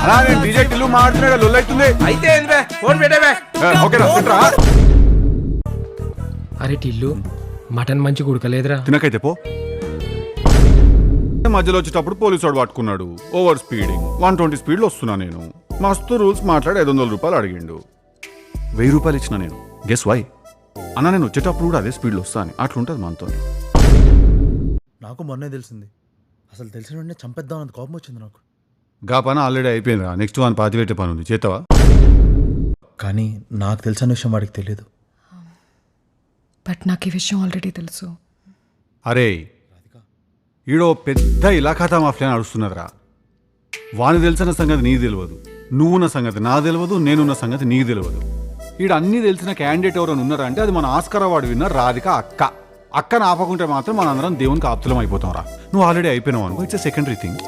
అలా నేను డీజే టిల్లు మాట్లాడుతున్నా లొల్లు అవుతుంది. అయితే ఏంది ఫోన్ పెట్టేవే. ఓకేనా తింటరా? అరే టిల్లు మటన్ మంచి ఉడకలేదురా. తినకైతే పో. మధ్యలో వచ్చేటప్పుడు పోలీసు వాడు పట్టుకున్నాడు. ఓవర్ స్పీడింగ్ 120 స్పీడ్లో వస్తున్నా నేను. మస్తు రూల్స్ మాట్లాడి 500 రూపాయలు అడిగిండు. 1000 రూపాయలు ఇచ్చిన నేను. Guess why? అన్న నేను వచ్చేటప్పుడు కూడా అదే స్పీడ్లో వస్తా అని. అట్లుంటుంది మనతో. నాకు మొన్నే తెలిసింది. అసలు తెలిసిన వెంటనే చంపేద్దామని కోపం వచ్చింది నాకు. గా పని ఆల్రెడీ అయిపోయిందిరా. నెక్స్ట్ వన్ పాతి పెట్టే పని ఉంది, చేస్తావా? కానీ నాకు తెలిసిన విషయం వాడికి తెలియదు. బట్ నాకు ఈ విషయం ఆల్రెడీ తెలుసు. అరే ఈడో పెద్ద ఇలాఖాతా మాఫియా నడుస్తున్నదిరా. వాని తెలిసిన సంగతి నీకు తెలియదు, నువ్వున్న సంగతి నాకు తెలియదు, నేనున్న సంగతి నీకు తెలియదు. ఈడ అన్నీ తెలిసిన క్యాండిడేట్ ఎవరైనా ఉన్నారా అంటే అది మన ఆస్కార్ అవార్డు విన్నర్ రాధిక అక్కని ఆపకుంటే మాత్రం మనందరం దేవునికి ఆప్తులం అయిపోతాం రా. నువ్వు ఆల్రెడీ అయిపోయినావు అనుకో, ఇట్స్ ఎ సెకండరీ థింగ్.